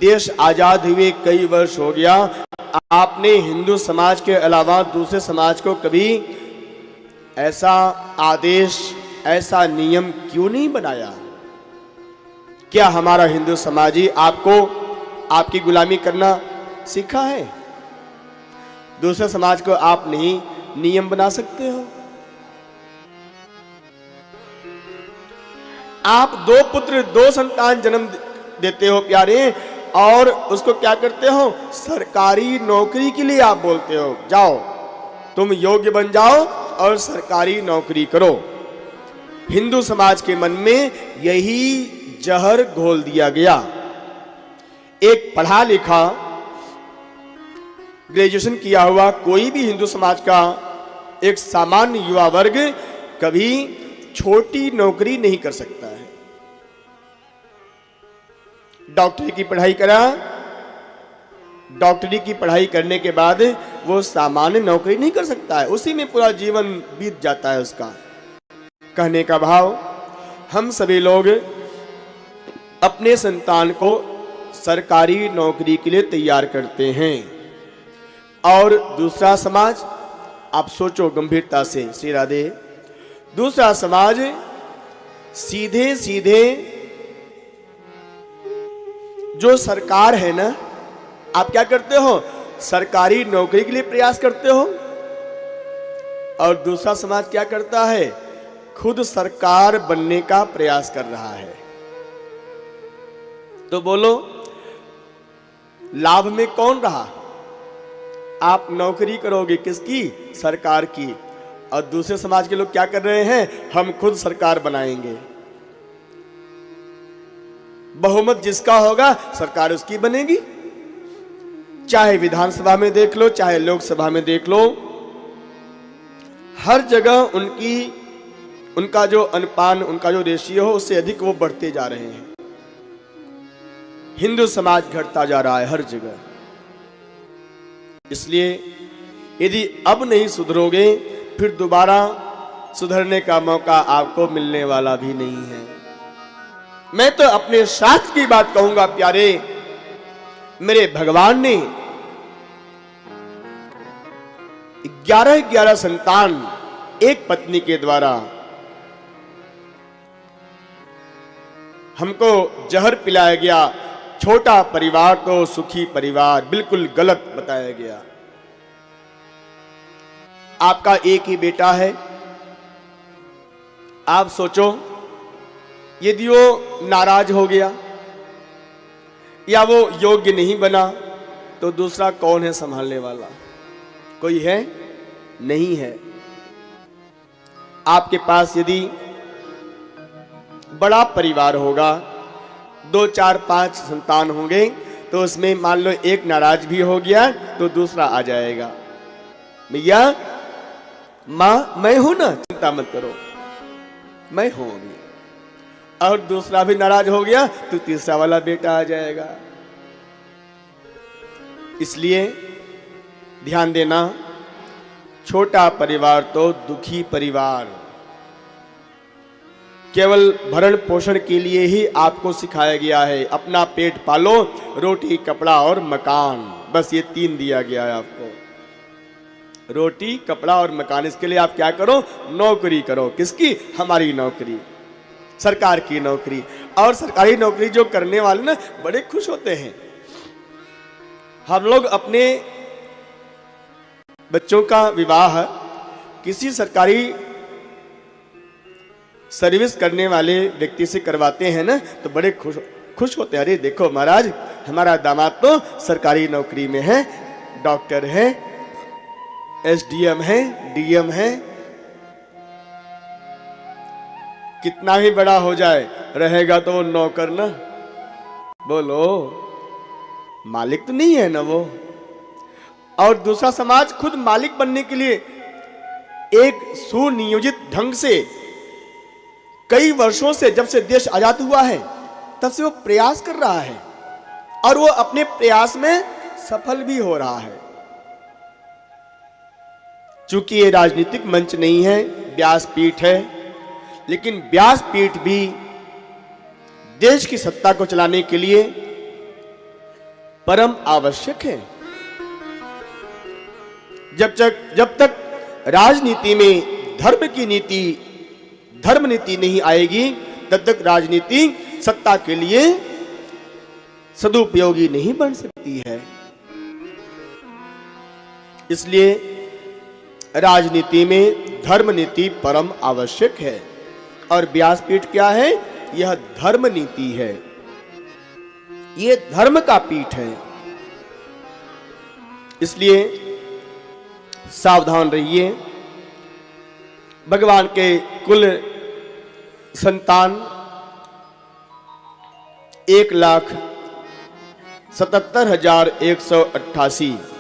देश आजाद हुए कई वर्ष हो गया, आपने हिंदू समाज के अलावा दूसरे समाज को कभी ऐसा आदेश, ऐसा नियम क्यों नहीं बनाया? क्या हमारा हिंदू समाज ही आपको आपकी गुलामी करना सीखा है? दूसरे समाज को आप नहीं नियम बना सकते हो? आप 2 पुत्र 2 संतान जन्म देते हो प्यारे, और उसको क्या करते हो? सरकारी नौकरी के लिए आप बोलते हो जाओ तुम योग्य बन जाओ और सरकारी नौकरी करो। हिंदू समाज के मन में यही जहर घोल दिया गया। एक पढ़ा लिखा, ग्रेजुएशन किया हुआ कोई भी हिंदू समाज का एक सामान्य युवा वर्ग कभी छोटी नौकरी नहीं कर सकता है। डॉक्टरी की पढ़ाई करा, डॉक्टरी की पढ़ाई करने के बाद वो सामान्य नौकरी नहीं कर सकता है, उसी में पूरा जीवन बीत जाता है उसका। कहने का भाव, हम सभी लोग अपने संतान को सरकारी नौकरी के लिए तैयार करते हैं, और दूसरा समाज, आप सोचो गंभीरता से, श्री राधे, दूसरा समाज सीधे सीधे जो सरकार है ना, आप क्या करते हो? सरकारी नौकरी के लिए प्रयास करते हो, और दूसरा समाज क्या करता है? खुद सरकार बनने का प्रयास कर रहा है। तो बोलो लाभ में कौन रहा? आप नौकरी करोगे किसकी? सरकार की। और दूसरे समाज के लोग क्या कर रहे हैं? हम खुद सरकार बनाएंगे, बहुमत जिसका होगा सरकार उसकी बनेगी। चाहे विधानसभा में देख लो, चाहे लोकसभा में देख लो, हर जगह उनका जो अनुपान, उनका जो रेशियो हो, उससे अधिक वो बढ़ते जा रहे हैं। हिंदू समाज घटता जा रहा है हर जगह। इसलिए यदि अब नहीं सुधरोगे, फिर दोबारा सुधरने का मौका आपको मिलने वाला भी नहीं है। मैं तो अपने शास्त्र की बात कहूंगा प्यारे, मेरे भगवान ने 11 संतान एक पत्नी के द्वारा हमको जहर पिलाया गया। छोटा परिवार तो सुखी परिवार, बिल्कुल गलत बताया गया। आपका एक ही बेटा है, आप सोचो यदि वो नाराज हो गया या वो योग्य नहीं बना, तो दूसरा कौन है संभालने वाला? कोई है? नहीं है। आपके पास यदि बड़ा परिवार होगा, 2, 4, 5 संतान होंगे, तो उसमें मान लो एक नाराज भी हो गया तो दूसरा आ जाएगा, भैया मां मैं हूं ना, चिंता मत करो मैं हूं अभी। और दूसरा भी नाराज हो गया तो तीसरा वाला बेटा आ जाएगा। इसलिए ध्यान देना, छोटा परिवार तो दुखी परिवार। केवल भरण पोषण के लिए ही आपको सिखाया गया है, अपना पेट पालो, रोटी कपड़ा और मकान, बस ये 3 दिया गया है आपको। रोटी कपड़ा और मकान, इसके लिए आप क्या करो? नौकरी करो। किसकी? हमारी नौकरी, सरकार की नौकरी। और सरकारी नौकरी जो करने वाले ना बड़े खुश होते हैं। हम लोग अपने बच्चों का विवाह किसी सरकारी सर्विस करने वाले व्यक्ति से करवाते हैं ना, तो बड़े खुश होते हैं। अरे देखो महाराज, हमारा दामाद तो सरकारी नौकरी में है, डॉक्टर है, एसडीएम है, डीएम है। कितना ही बड़ा हो जाए, रहेगा तो वो नौकर ना। बोलो मालिक तो नहीं है ना वो। और दूसरा समाज खुद मालिक बनने के लिए एक सुनियोजित ढंग से कई वर्षों से, जब से देश आजाद हुआ है तब से वो प्रयास कर रहा है, और वो अपने प्रयास में सफल भी हो रहा है। चूंकि ये राजनीतिक मंच नहीं है, व्यासपीठ है, लेकिन व्यासपीठ भी देश की सत्ता को चलाने के लिए परम आवश्यक है। जब तक राजनीति में धर्म नीति नहीं आएगी, तब तक राजनीति सत्ता के लिए सदुपयोगी नहीं बन सकती है। इसलिए राजनीति में धर्म नीति परम आवश्यक है। और व्यासपीठ क्या है? यह धर्म नीति है, ये धर्म का पीठ है। इसलिए सावधान रहिए। भगवान के कुल संतान 1,77,188